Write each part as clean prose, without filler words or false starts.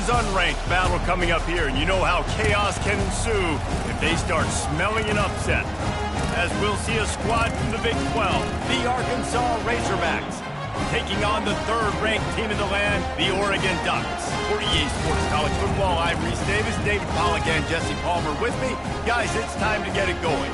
versus unranked battle coming up here, and you know how chaos can ensue if they start smelling an upset. As we'll see a squad from the Big 12, the Arkansas Razorbacks, taking on the third-ranked team in the land, the Oregon Ducks. For EA Sports College Football, I'm Reese Davis, David Pollack, and Jesse Palmer with me. Guys, it's time to get it going.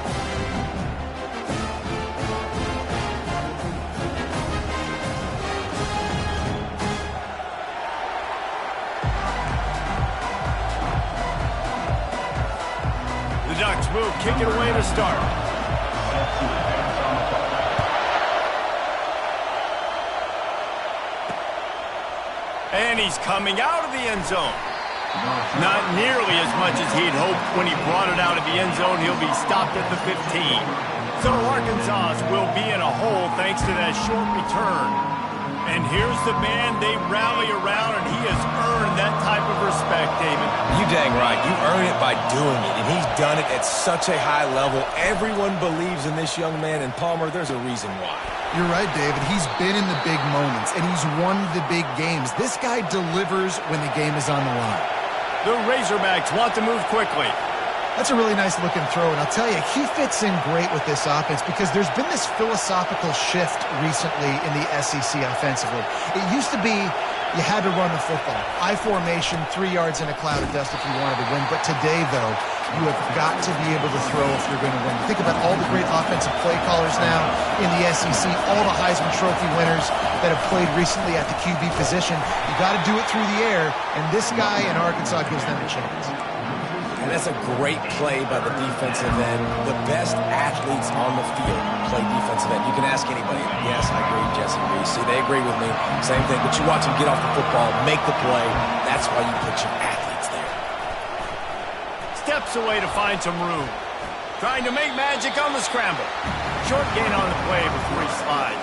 The Ducks will kick it away to start. And he's coming out of the end zone. Not nearly as much as he'd hoped when he brought it out of the end zone. He'll be stopped at the 15. So Arkansas will be in a hole thanks to that short return. And here's the band they rally around, and he has earned that type of respect, David. You dang right. You earn it by doing it, and he's done it at such a high level. Everyone believes in this young man, and Palmer, there's a reason why. You're right, David. He's been in the big moments, and he's won the big games. This guy delivers when the game is on the line. The Razorbacks want to move quickly. That's a really nice-looking throw, and I'll tell you, he fits in great with this offense because there's been this philosophical shift recently in the SEC offensively. It used to be you had to run the football. I formation, 3 yards in a cloud of dust if you wanted to win. But today, though, you have got to be able to throw if you're going to win. Think about all the great offensive play callers now in the SEC, all the Heisman Trophy winners that have played recently at the QB position. You got to do it through the air, and this guy in Arkansas gives them a chance. And that's a great play by the defensive end. The best athletes on the field play defensive end. You can ask anybody. Yes, I agree, Jesse Reese. See, they agree with me. Same thing. But you watch them get off the football, make the play. That's why you put your athletes there. Steps away to find some room. Trying to make magic on the scramble. Short gain on the play before he slides.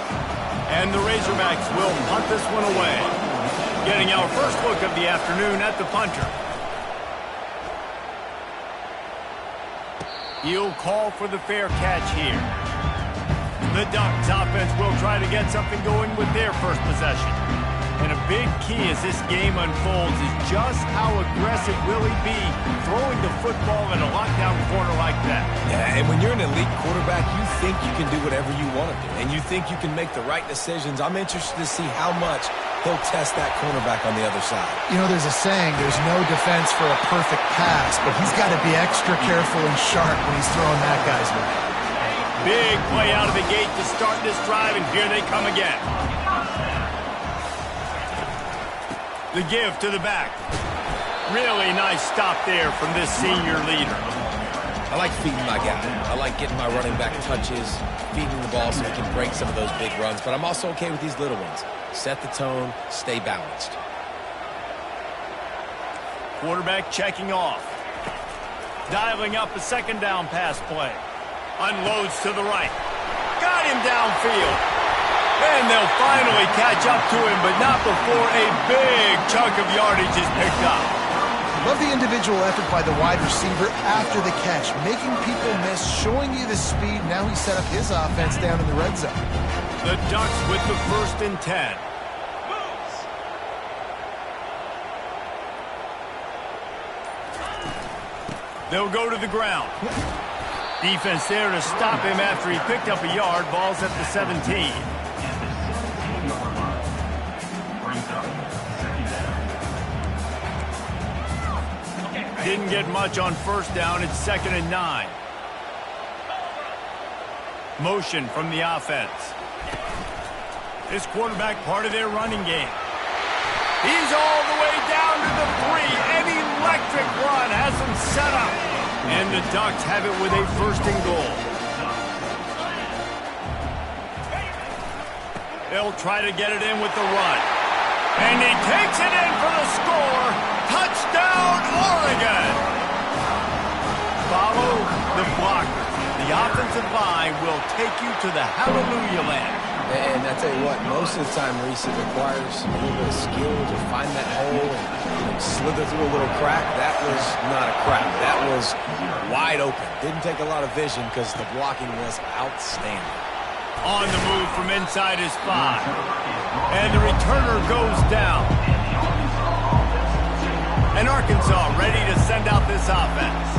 And the Razorbacks will punt this one away. Getting our first look of the afternoon at the punter. He'll call for the fair catch here. The Ducks offense will try to get something going with their first possession. And a big key as this game unfolds is just how aggressive will he be throwing the football in a lockdown corner like that. Yeah, and when you're an elite quarterback, you think you can do whatever you want to do. And you think you can make the right decisions. I'm interested to see how much he'll test that cornerback on the other side. You know, there's a saying, there's no defense for a perfect pass, but he's got to be extra careful and sharp when he's throwing that guy's way. Big play out of the gate to start this drive, and here they come again. The give to the back. Really nice stop there from this senior leader. I like feeding my guy. I like getting my running back touches, feeding the ball so he can break some of those big runs, but I'm also okay with these little ones. Set the tone, stay balanced. Quarterback checking off. Dialing up a second down pass play. Unloads to the right. Got him downfield. And they'll finally catch up to him, but not before a big chunk of yardage is picked up. Love the individual effort by the wide receiver after the catch, making people miss, showing you the speed. Now he set up his offense down in the red zone. The Ducks with the 1st and 10. They'll go to the ground. Defense there to stop him after he picked up a yard. Ball's at the 17. Didn't get much on first down. It's 2nd and 9. Motion from the offense. This quarterback part of their running game. He's all the way down to the 3. An electric run has him set up. And the Ducks have it with a 1st and goal. They'll try to get it in with the run. And he takes it in for the score. Touchdown, Oregon! Follow the blocker. The offensive line will take you to the hallelujah land. And I tell you what, most of the time, Reese, it requires a little bit of skill to find that hole and slither through a little crack. That was not a crack. That was wide open. Didn't take a lot of vision because the blocking was outstanding. On the move from inside his 5. And the returner goes down. Arkansas ready to send out this offense.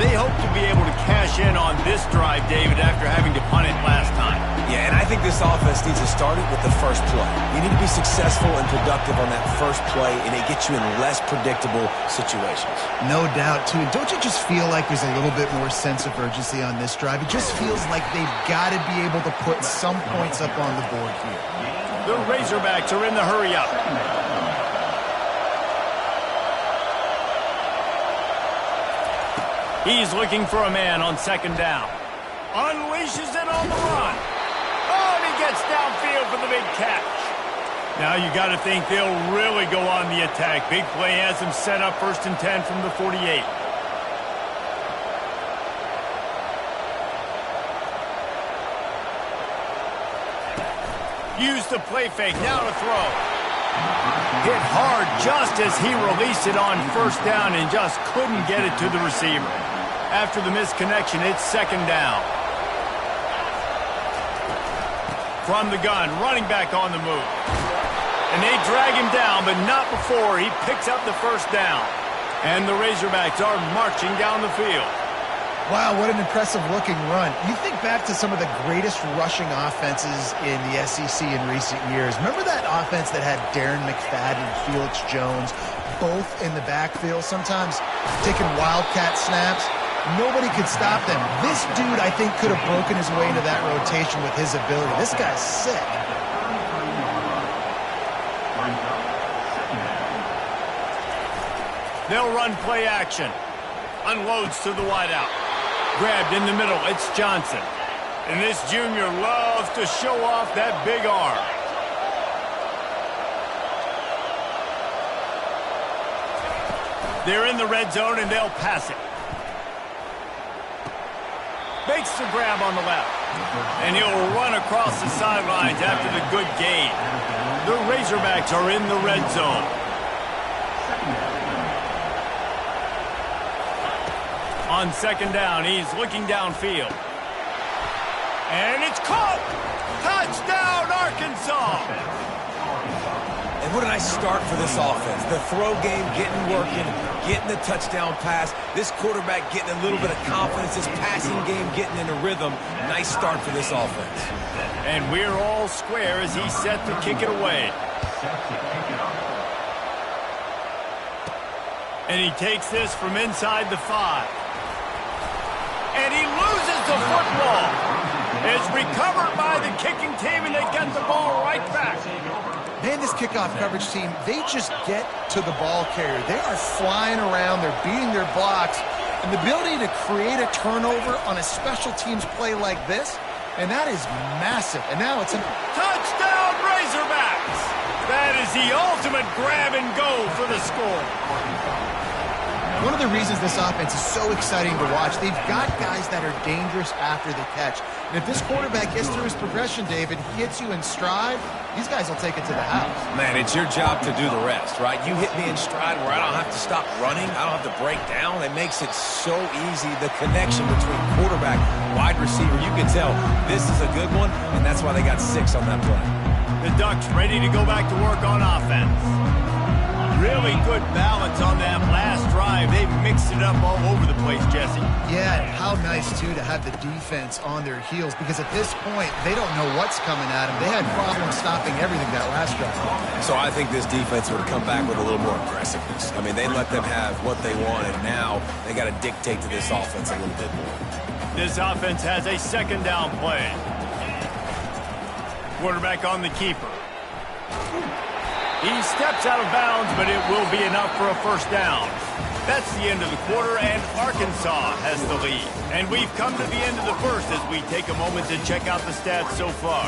They hope to be able to cash in on this drive, David, after having to punt it last time. Yeah, and I think this offense needs to start it with the first play. You need to be successful and productive on that first play, and it gets you in less predictable situations. No doubt, too. Don't you just feel like there's a little bit more sense of urgency on this drive? It just feels like they've got to be able to put some points up on the board here. The Razorbacks are in the hurry-up. He's looking for a man on second down. Unleashes it on the run. Oh, and he gets downfield for the big catch. Now you got to think they'll really go on the attack. Big play has them set up 1st and 10 from the 48. Use the play fake. Now to throw. Hit hard just as he released it on 1st down and just couldn't get it to the receiver. After the misconnection, it's 2nd down. From the gun, running back on the move. And they drag him down, but not before he picks up the 1st down. And the Razorbacks are marching down the field. Wow, what an impressive-looking run. You think back to some of the greatest rushing offenses in the SEC in recent years. Remember that offense that had Darren McFadden and Felix Jones both in the backfield, sometimes taking wildcat snaps? Nobody could stop them. This dude, I think, could have broken his way into that rotation with his ability. This guy's sick. They'll run play action. Unloads to the wideout. Grabbed in the middle, it's Johnson. And this junior loves to show off that big arm. They're in the red zone and they'll pass it. Makes the grab on the left. And he'll run across the sidelines after the good gain. The Razorbacks are in the red zone. On 2nd down, he's looking downfield. And it's caught! Touchdown, Arkansas! And what a nice start for this offense. The throw game getting working, getting the touchdown pass. This quarterback getting a little bit of confidence. This passing game getting in a rhythm. Nice start for this offense. And we're all square as he's set to kick it away. And he takes this from inside the 5. And he loses the football. It's recovered by the kicking team, and they get the ball right back. Man, this kickoff coverage team, they just get to the ball carrier. They are flying around. They're beating their blocks. And the ability to create a turnover on a special teams play like this, and that is massive. And now it's a touchdown, Razorbacks. That is the ultimate grab and go for the score. One of the reasons this offense is so exciting to watch, they've got guys that are dangerous after the catch. And if this quarterback gets through his progression, David, he hits you in stride, these guys will take it to the house. Man, it's your job to do the rest, right? You hit me in stride where I don't have to stop running. I don't have to break down. It makes it so easy. The connection between quarterback, wide receiver, you can tell this is a good one, and that's why they got 6 on that play. The Ducks ready to go back to work on offense. Really good balance on that last drive. They've mixed it up all over the place, Jesse. Yeah, how nice, too, to have the defense on their heels, because at this point, they don't know what's coming at them. They had problems stopping everything that last drive. So I think this defense would come back with a little more aggressiveness. I mean, they let them have what they want, and now they got to dictate to this offense a little bit more. This offense has a 2nd down play. Quarterback on the keeper. He steps out of bounds, but it will be enough for a 1st down. That's the end of the quarter, and Arkansas has the lead. And we've come to the end of the first as we take a moment to check out the stats so far.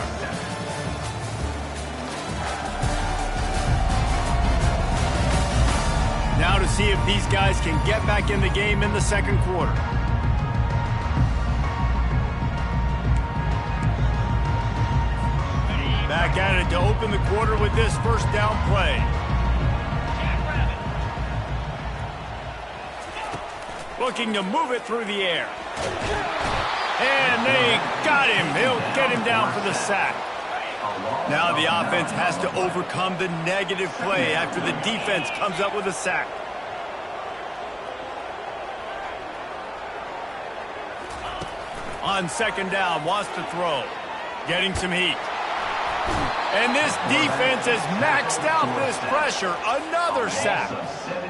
Now to see if these guys can get back in the game in the 2nd quarter. Back at it to open the quarter with this 1st down play. Looking to move it through the air. And they got him. He'll get him down for the sack. Now the offense has to overcome the negative play after the defense comes up with a sack. On second down, wants to throw. Getting some heat. And this defense has maxed out this pressure. Another sack.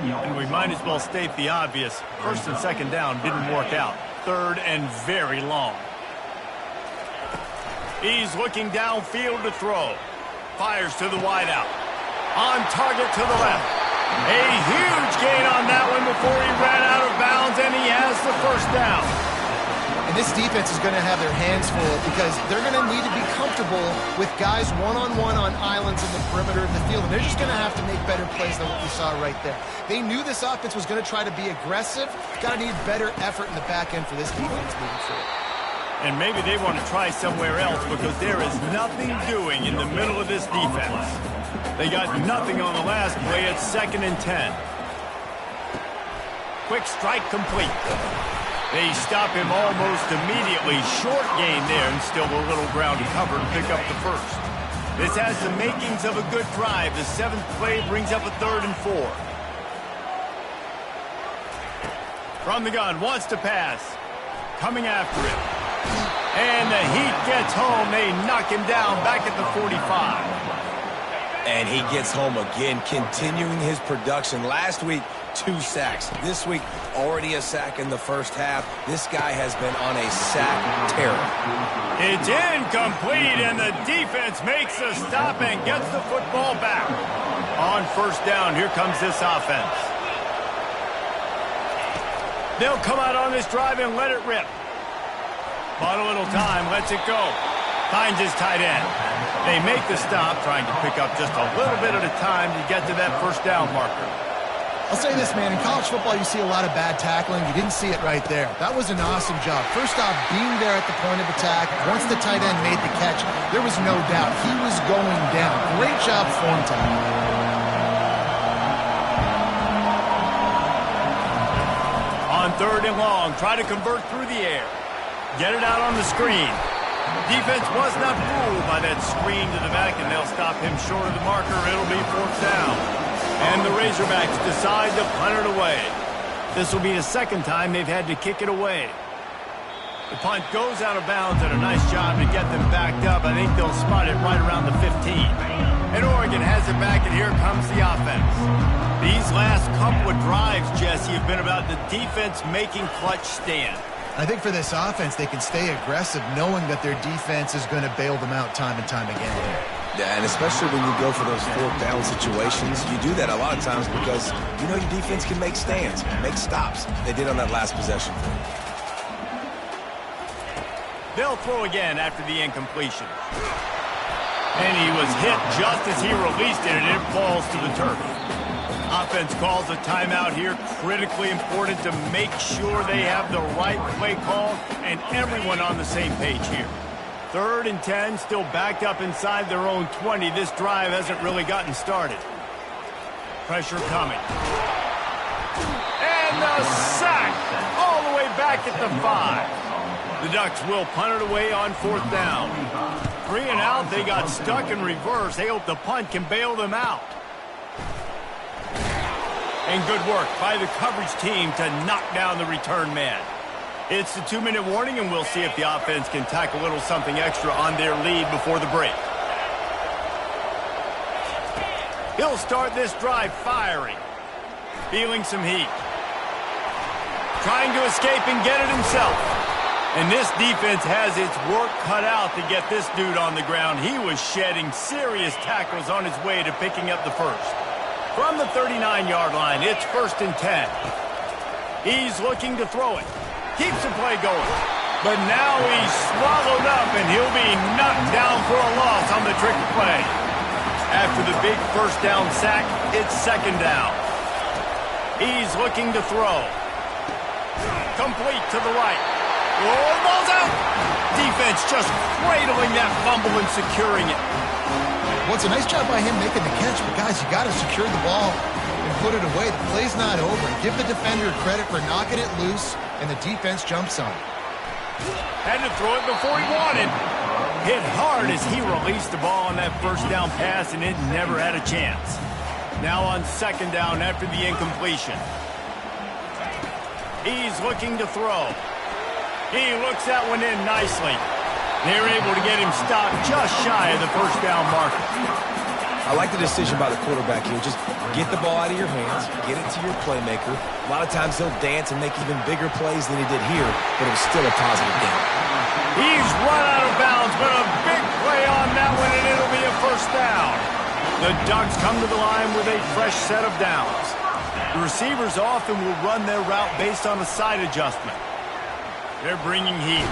And we might as well state the obvious. First and second down didn't work out. Third and very long. He's looking downfield to throw. Fires to the wideout. On target to the left. A huge gain on that one before he ran out of bounds, and he has the first down. And this defense is going to have their hands full because they're going to need to be comfortable with guys one-on-one on islands in the perimeter of the field. And they're just going to have to make better plays than what we saw right there. They knew this offense was going to try to be aggressive. Got to need better effort in the back end for this defense moving forward. And maybe they want to try somewhere else because there is nothing doing in the middle of this defense. They got nothing on the last play at 2nd and 10. Quick strike complete. They stop him almost immediately. Short gain there and still a little ground to cover to pick up the first. This has the makings of a good drive. The 7th play brings up a 3rd and 4. From the gun, wants to pass. Coming after him. And the heat gets home. They knock him down back at the 45. And he gets home again, continuing his production. Last week, 2 sacks. This week, already a sack in the first half. This guy has been on a sack tear. It's incomplete, and the defense makes a stop and gets the football back. On first down, here comes this offense. They'll come out on this drive and let it rip. Bought a little time, lets it go. Finds his tight end. They make the stop, trying to pick up just a little bit at a time to get to that first down marker. I'll say this, man. In college football, you see a lot of bad tackling. You didn't see it right there. That was an awesome job. First off, being there at the point of attack. Once the tight end made the catch, there was no doubt he was going down. Great job form time. On 3rd and long, try to convert through the air. Get it out on the screen. Defense was not fooled by that screen to the back, and they'll stop him short of the marker. It'll be 4th down. And the Razorbacks decide to punt it away. This will be the 2nd time they've had to kick it away. The punt goes out of bounds, and a nice job to get them backed up. I think they'll spot it right around the 15. And Oregon has it back, and here comes the offense. These last couple of drives, Jesse, have been about the defense making clutch stand. I think for this offense, they can stay aggressive knowing that their defense is going to bail them out time and time again. Yeah, and especially when you go for those 4th down situations, you do that a lot of times because you know your defense can make stands, make stops. They did on that last possession. They'll throw again after the incompletion. And he was hit just as he released it, and it falls to the turf. Offense calls a timeout here. Critically important to make sure they have the right play call and everyone on the same page here. 3rd and 10, still backed up inside their own 20. This drive hasn't really gotten started. Pressure coming. And the sack all the way back at the 5. The Ducks will punt it away on 4th down. 3 and out, they got stuck in reverse. They hope the punt can bail them out. And good work by the coverage team to knock down the return man. It's the 2-minute warning, and we'll see if the offense can tack a little something extra on their lead before the break. He'll start this drive firing. Feeling some heat. Trying to escape and get it himself. And this defense has its work cut out to get this dude on the ground. He was shedding serious tackles on his way to picking up the first. From the 39-yard line, it's 1st and 10. He's looking to throw it. Keeps the play going. But now he's swallowed up, and he'll be knocked down for a loss on the trick play. After the big first down sack, it's 2nd down. He's looking to throw. Complete to the right. Oh, ball's out. Defense just cradling that fumble and securing it. Well, it's a nice job by him making the catch, but guys, you got to secure the ball and put it away. The play's not over. Give the defender credit for knocking it loose, and the defense jumps on it. Had to throw it before he wanted. Hit hard as he released the ball on that first down pass, and it never had a chance. Now on 2nd down after the incompletion. He's looking to throw. He looks that one in nicely. They're able to get him stopped just shy of the first down marker. I like the decision by the quarterback here. Just get the ball out of your hands, get it to your playmaker. A lot of times he'll dance and make even bigger plays than he did here, but it was still a positive game. He's run out of bounds, but a big play on that one, and it'll be a first down. The Ducks come to the line with a fresh set of downs. The receivers often will run their route based on a side adjustment. They're bringing heat.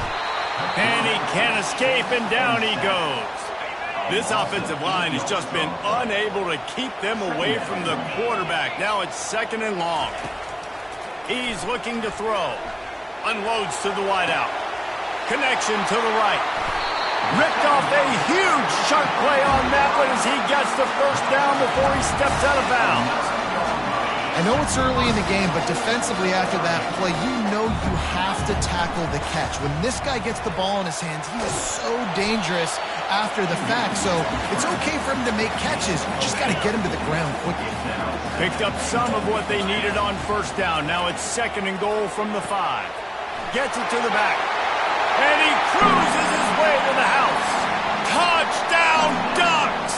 And he can't escape, and down he goes. This offensive line has just been unable to keep them away from the quarterback. Now it's 2nd and long. He's looking to throw. Unloads to the wideout. Connection to the right. Ripped off a huge chunk play on that one as he gets the first down before he steps out of bounds. I know it's early in the game, but defensively after that play, you know you have to tackle the catch. When this guy gets the ball in his hands, he is so dangerous after the fact. So it's okay for him to make catches. You just got to get him to the ground quickly. Picked up some of what they needed on first down. Now it's 2nd and goal from the 5. Gets it to the back. And he cruises his way to the house. Touchdown, Ducks!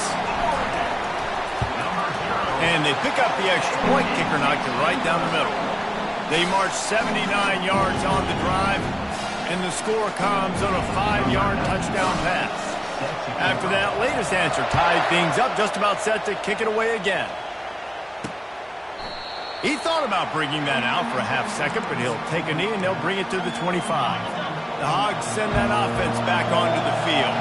And they pick up the extra point. Kicker knocked it right down the middle. They march 79 yards on the drive, and the score comes on a 5-yard touchdown pass. After that latest answer tied things up, just about set to kick it away again. He thought about bringing that out for a half second, but he'll take a knee and they'll bring it to the 25. The Hogs send that offense back onto the field.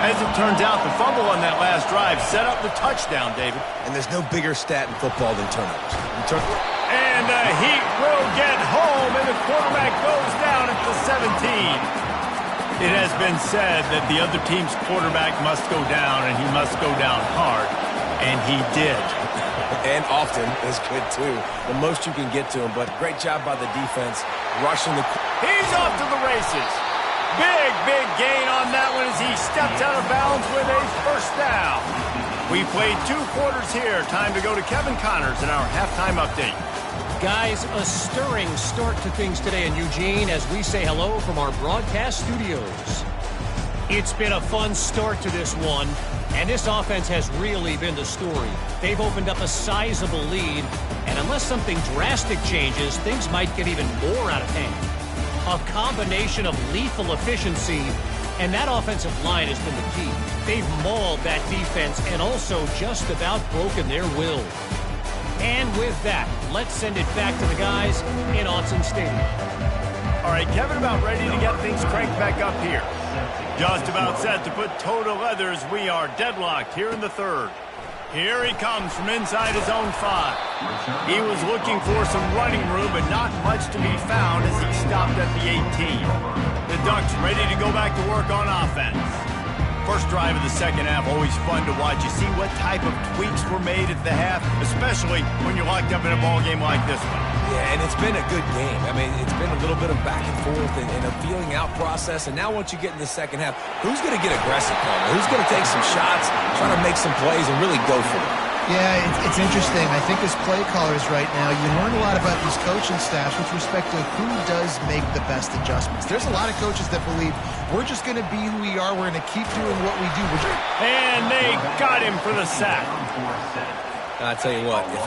As it turns out, the fumble on that last drive set up the touchdown, David. And there's no bigger stat in football than turnovers. And the Heat will get home, and the quarterback goes down at the 17. It has been said that the other team's quarterback must go down, and he must go down hard. And he did. And often is good, too. The most you can get to him, but great job by the defense rushing the... He's off to the races. Big, big gain on that one as he steps out of bounds with a first down. We played 2 quarters here. Time to go to Kevin Connors in our halftime update. Guys, a stirring start to things today in Eugene as we say hello from our broadcast studios. It's been a fun start to this one, and this offense has really been the story. They've opened up a sizable lead, and unless something drastic changes, things might get even more out of hand. A combination of lethal efficiency, and that offensive line has been the key. They've mauled that defense and also just about broken their will. And with that, let's send it back to the guys in Autzen Stadium. All right, Kevin, about ready to get things cranked back up here. Just about set to put toe to leather as we are deadlocked here in the 3rd. Here he comes from inside his own 5. He was looking for some running room, but not much to be found as he stopped at the 18. The Ducks ready to go back to work on offense. First drive of the second half, always fun to watch. You see what type of tweaks were made at the half, especially when you're locked up in a ball game like this one. Yeah, and it's been a good game. I mean, it's been a little bit of back and forth and a feeling out process. And now once you get in the second half, who's going to get aggressive, Palmer? Who's going to take some shots, try to make some plays, and really go for it? Yeah, it's interesting. I think as play callers right now, you learn a lot about these coaching staffs with respect to who does make the best adjustments. There's a lot of coaches that believe we're just going to be who we are. We're going to keep doing what we do. And they got him for the sack. I'll tell you what, if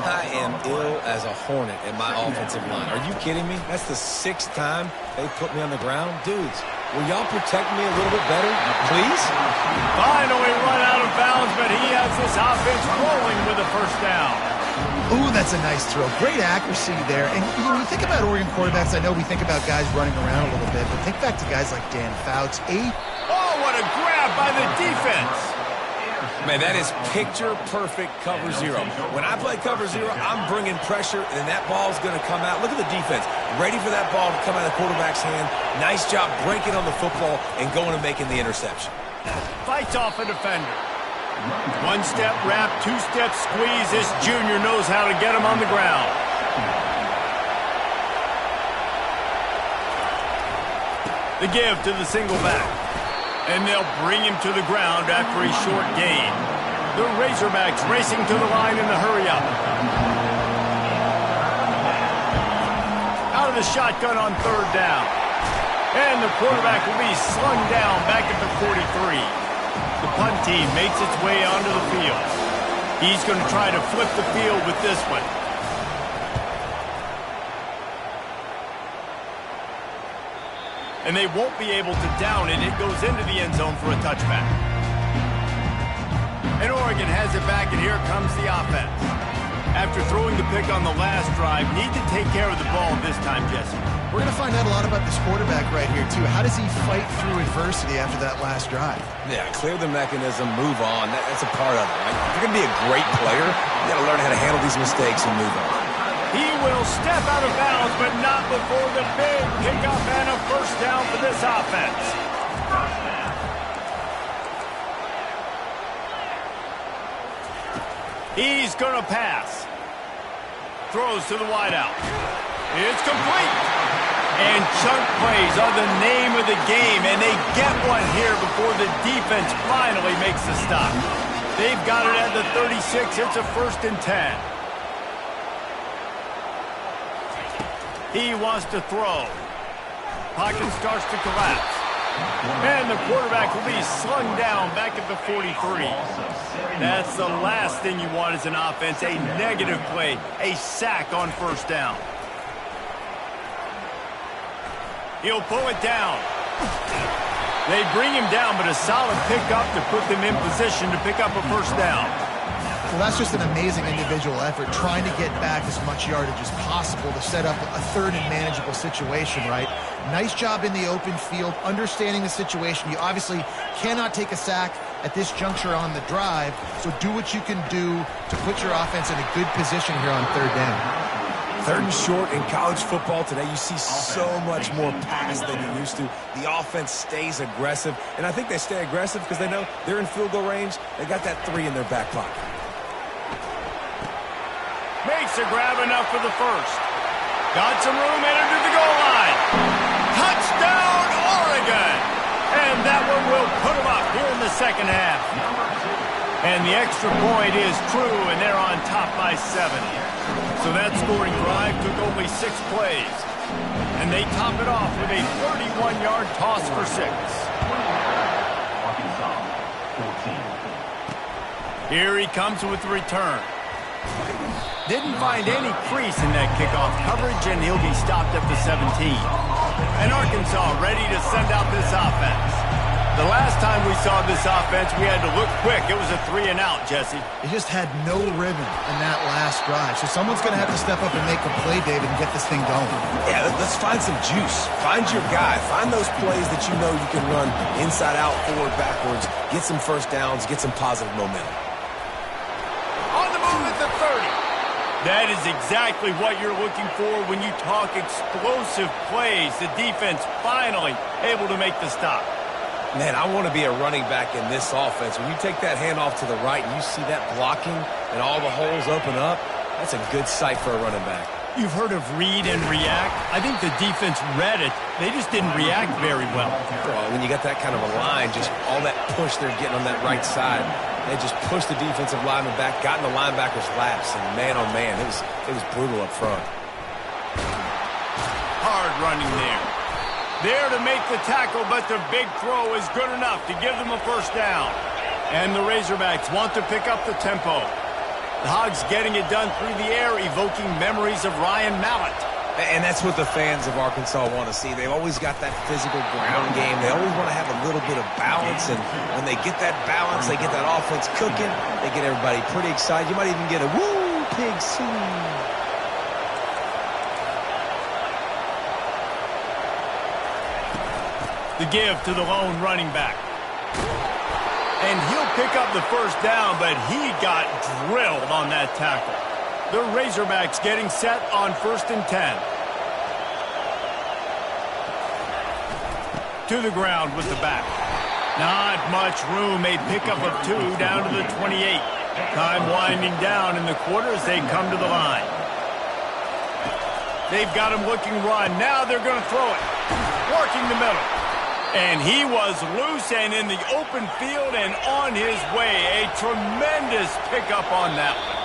I am ill as a hornet in my offensive line. Are you kidding me? That's the 6th time they put me on the ground. Dudes, will y'all protect me a little bit better, please? Finally run out of bounds, but he has this offense rolling with a first down. Ooh, that's a nice throw. Great accuracy there. And when you think about Oregon quarterbacks, I know we think about guys running around a little bit, but think back to guys like Dan Fouts. Oh, what a grab by the defense. Man, that is picture-perfect cover 0. When I play cover 0, I'm bringing pressure, and that ball's going to come out. Look at the defense. Ready for that ball to come out of the quarterback's hand. Nice job breaking on the football and going and making the interception. Fights off a defender. 1-step wrap, 2-step squeeze. This junior knows how to get him on the ground. The give to the single back. And they'll bring him to the ground after a short gain. The Razorbacks racing to the line in the hurry-up. Out of the shotgun on third down. And the quarterback will be slung down back at the 43. The punt team makes its way onto the field. He's going to try to flip the field with this one. And they won't be able to down it. It goes into the end zone for a touchback. And Oregon has it back, and here comes the offense. After throwing the pick on the last drive, need to take care of the ball this time, Jesse. We're going to find out a lot about this quarterback right here, too. How does he fight through adversity after that last drive? Yeah, clear the mechanism, move on. That's a part of it, right? If you're going to be a great player, you got to learn how to handle these mistakes and move on. He will step out of bounds, but not before the big pickup and a first down for this offense. He's going to pass. Throws to the wideout. It's complete. And chunk plays are the name of the game, and they get one here before the defense finally makes the stop. They've got it at the 36. It's a 1st and 10. He wants to throw. Pocket starts to collapse. And the quarterback will be slung down back at the 43. That's the last thing you want as an offense, a negative play, a sack on first down. He'll pull it down. They bring him down, but a solid pickup to put them in position to pick up a first down. Well, that's just an amazing individual effort, trying to get back as much yardage as possible to set up a third and manageable situation, right? Nice job in the open field, understanding the situation. You obviously cannot take a sack at this juncture on the drive, so do what you can do to put your offense in a good position here on third down. Third and short in college football today, you see so much more pass than you used to. The offense stays aggressive, and I think they stay aggressive because they know they're in field goal range. They got that 3 in their back pocket. Makes a grab enough for the first. Got some room, entered to the goal line. Touchdown, Oregon! And that one will put them up here in the second half. And the extra point is true, and they're on top by 7. So that scoring drive took only 6 plays. And they top it off with a 31-yard toss for 6. Here he comes with the return. Didn't find any crease in that kickoff coverage, and he'll be stopped at the 17. And Arkansas ready to send out this offense. The last time we saw this offense, we had to look quick. It was a 3-and-out, Jesse. They just had no rhythm in that last drive. So someone's going to have to step up and make a play, David, and get this thing going. Yeah, let's find some juice. Find your guy. Find those plays that you know you can run inside out, forward, backwards. Get some first downs. Get some positive momentum. On the move at the 30. That is exactly what you're looking for when you talk explosive plays. The defense finally able to make the stop. Man, I want to be a running back in this offense. When you take that handoff to the right and you see that blocking and all the holes open up, that's a good sight for a running back. You've heard of read and react. I think the defense read it. They just didn't react very well. Well, when you got that kind of a line, just all that push they're getting on that right side, they just pushed the defensive lineman back, got in the linebacker's laps, and man, oh man, it was brutal up front. Hard running there. There to make the tackle, but the big throw is good enough to give them a first down. And the Razorbacks want to pick up the tempo. The Hogs getting it done through the air, evoking memories of Ryan Mallett. And that's what the fans of Arkansas want to see. They've always got that physical ground game. They always want to have a little bit of balance, and when they get that balance, they get that offense cooking, they get everybody pretty excited. You might even get a woo, pig sing. The give to the lone running back. And he'll pick up the first down, but he got drilled on that tackle. The Razorbacks getting set on 1st and 10. To the ground with the back. Not much room. A pickup of 2 down to the 28. Time winding down in the quarter as they come to the line. They've got him looking run. Now they're going to throw it. Working the middle. And he was loose and in the open field and on his way. A tremendous pickup on that one.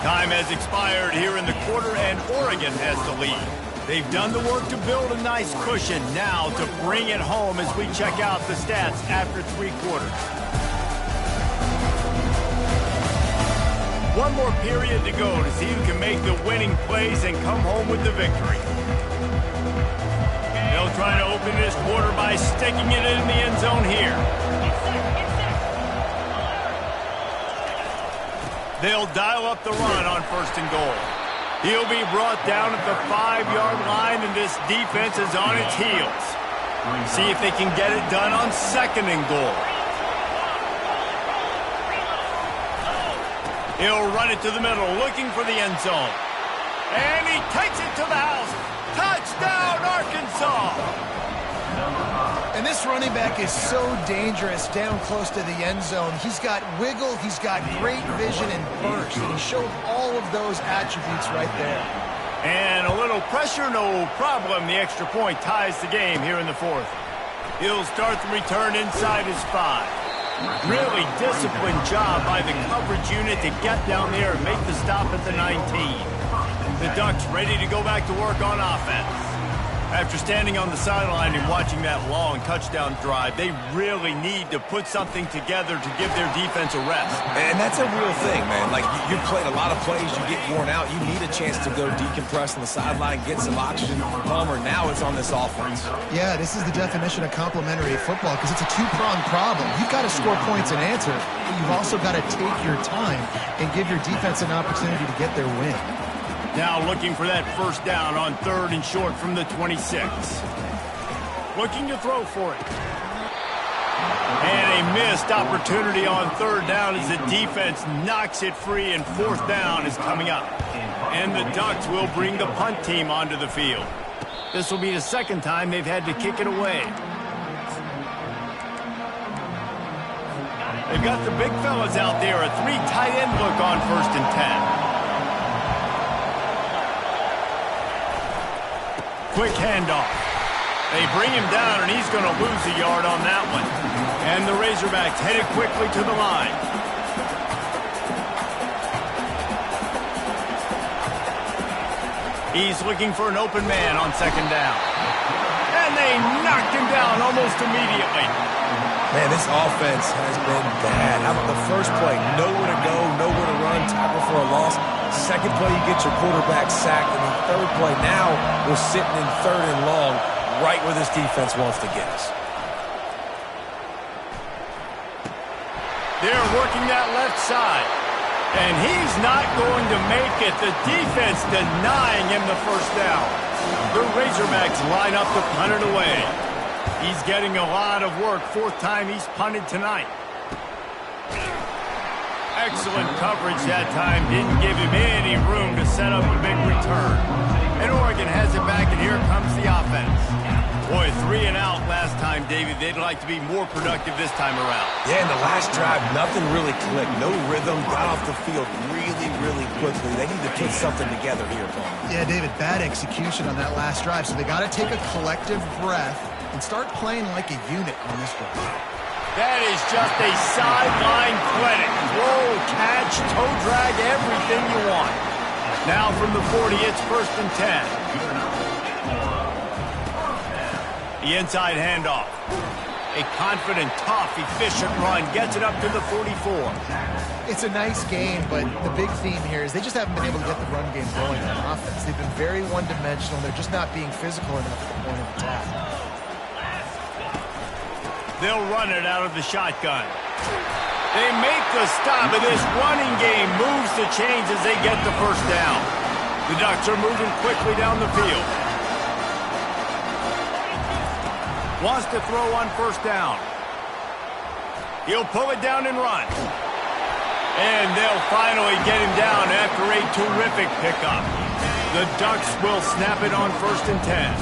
Time has expired here in the quarter, and Oregon has the lead. They've done the work to build a nice cushion. Now to bring it home as we check out the stats after 3 quarters. One more period to go to see who can make the winning plays and come home with the victory. They'll try to open this quarter by sticking it in the end zone here. They'll dial up the run on 1st and goal. He'll be brought down at the 5-yard line, and this defense is on its heels. See if they can get it done on 2nd and goal. He'll run it to the middle, looking for the end zone. And he takes it to the house. Touchdown, Arkansas! And this running back is so dangerous down close to the end zone. He's got wiggle, he's got great vision and burst. And he showed all of those attributes right there. And a little pressure, no problem. The extra point ties the game here in the 4th. He'll start the return inside his 5. Really disciplined job by the coverage unit to get down there and make the stop at the 19. The Ducks ready to go back to work on offense. After standing on the sideline and watching that long touchdown drive, they really need to put something together to give their defense a rest. And that's a real thing, man. Like, you played a lot of plays, you get worn out, you need a chance to go decompress on the sideline, get some oxygen. Palmer, now it's on this offense. Yeah, this is the definition of complementary football because it's a two-pronged problem. You've got to score points and answer, but you've also got to take your time and give your defense an opportunity to get their win. Now looking for that 1st down on 3rd and short from the 26. Looking to throw for it. And a missed opportunity on 3rd down as the defense knocks it free, and 4th down is coming up. And the Ducks will bring the punt team onto the field. This will be the 2nd time they've had to kick it away. They've got the big fellas out there, a 3 tight end look on 1st and 10. Quick handoff. They bring him down, and he's going to lose a yard on that one. And the Razorbacks headed quickly to the line. He's looking for an open man on 2nd down. And they knocked him down almost immediately. Man, this offense has been bad. How about the first play? Nowhere to go, nowhere to run, tackle for a loss. 2nd play, you get your quarterback sacked. And the 3rd play, now we're sitting in 3rd and long, right where this defense wants to get us. They're working that left side. And he's not going to make it. The defense denying him the 1st down. The Razorbacks line up to punt it away. He's getting a lot of work. 4th time he's punted tonight. Excellent coverage that time. Didn't give him any room to set up a big return. And Oregon has it back, and here comes the offense. Boy, 3 and out last time, David. They'd like to be more productive this time around. Yeah, in the last drive, nothing really clicked. No rhythm. Got off the field really, really quickly. They need to put something together here, Paul. Yeah, David, bad execution on that last drive. So they got to take a collective breath and start playing like a unit on this drive. That is just a sideline clinic. Throw, catch, toe drag, everything you want. Now from the 40, it's 1st and 10. The inside handoff. A confident, tough, efficient run. Gets it up to the 44. It's a nice game, but the big theme here is they just haven't been able to get the run game going on offense. They've been very one-dimensional. They're just not being physical enough at the point of attack. They'll run it out of the shotgun. They make the stop, and this running game moves the chains as they get the 1st down. The Ducks are moving quickly down the field. Wants to throw on 1st down. He'll pull it down and run. And they'll finally get him down after a terrific pickup. The Ducks will snap it on 1st and 10.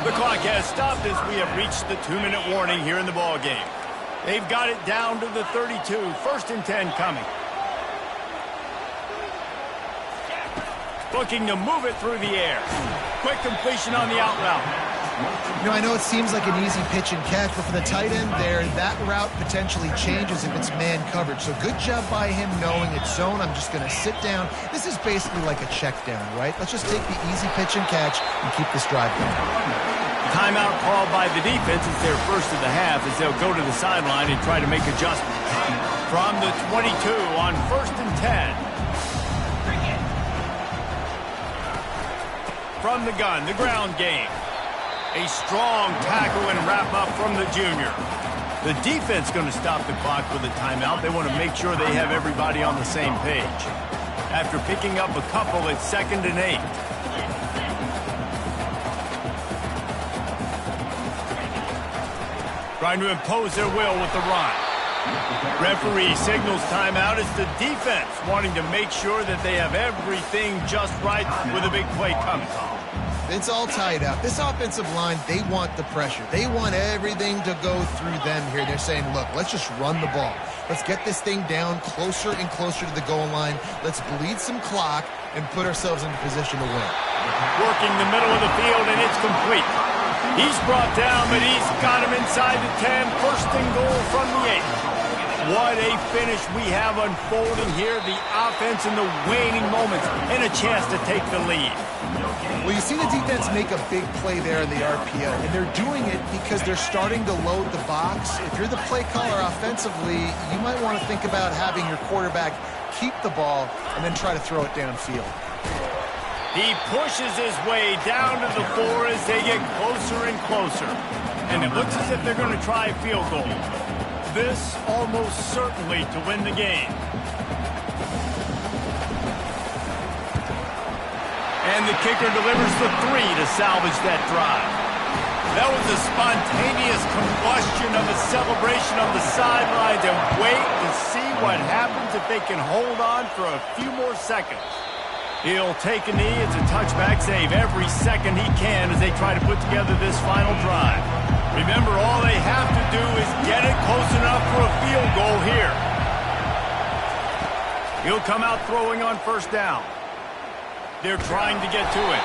The clock has stopped as we have reached the 2-minute warning here in the ballgame. They've got it down to the 32. 1st and 10 coming. Looking to move it through the air. quick completion on the out route. You know, I know it seems like an easy pitch and catch, but for the tight end there, that route potentially changes if it's man coverage. So good job by him knowing it's zone. I'm just going to sit down. This is basically like a check down, right? Let's just take the easy pitch and catch and keep this drive going. Timeout called by the defense is their first of the half as they'll go to the sideline and try to make adjustments. From the 22 on 1st and 10. From the gun, the ground game. A strong tackle and wrap up from the junior. The defense going to stop the clock with a timeout. They want to make sure they have everybody on the same page. After picking up a couple, it's 2nd and 8. Trying to impose their will with the run. Referee signals timeout. It's the defense wanting to make sure that they have everything just right with a big play coming. It's all tied up. This offensive line, they want the pressure. They want everything to go through them here. They're saying, look, let's just run the ball. Let's get this thing down closer and closer to the goal line. Let's bleed some clock and put ourselves into position to win. Working the middle of the field, and it's complete. He's brought down, but he's got him inside the 10. 1st and goal from the 8. What a finish we have unfolding here. The offense in the waning moments and a chance to take the lead. Well, you see the defense make a big play there in the RPO, and they're doing it because they're starting to load the box. If you're the play caller offensively, you might want to think about having your quarterback keep the ball and then try to throw it downfield. He pushes his way down to the 4 as they get closer and closer. And it looks as if they're going to try a field goal. This almost certainly to win the game. And the kicker delivers the 3 to salvage that drive. That was a spontaneous combustion of a celebration on the sidelines, and wait to see what happens if they can hold on for a few more seconds. He'll take a knee. It's a touchback save every second he can as they try to put together this final drive. Remember, all they have to do is get it close enough for a field goal here. He'll come out throwing on 1st down. They're trying to get to it.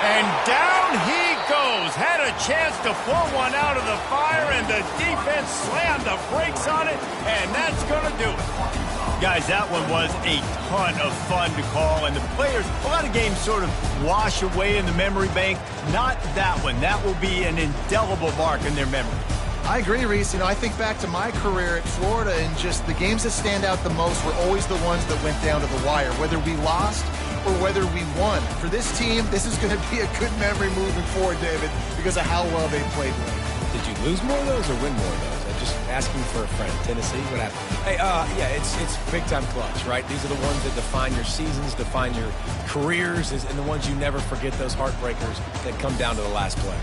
And down he goes. Had a chance to pull one out of the fire, and the defense slammed the brakes on it, and that's going to do it. Guys, that one was a ton of fun to call, and the players, a lot of games sort of wash away in the memory bank. Not that one. That will be an indelible mark in their memory. I agree, Reese. You know, I think back to my career at Florida, and just the games that stand out the most were always the ones that went down to the wire, whether we lost or whether we won. For this team, this is going to be a good memory moving forward, David, because of how well they played late. Did you lose more of those or win more of those? I'm just asking for a friend. Tennessee, what happened? Hey, yeah, it's big-time clutch, right? These are the ones that define your seasons, define your careers, and the ones you never forget, those heartbreakers that come down to the last play.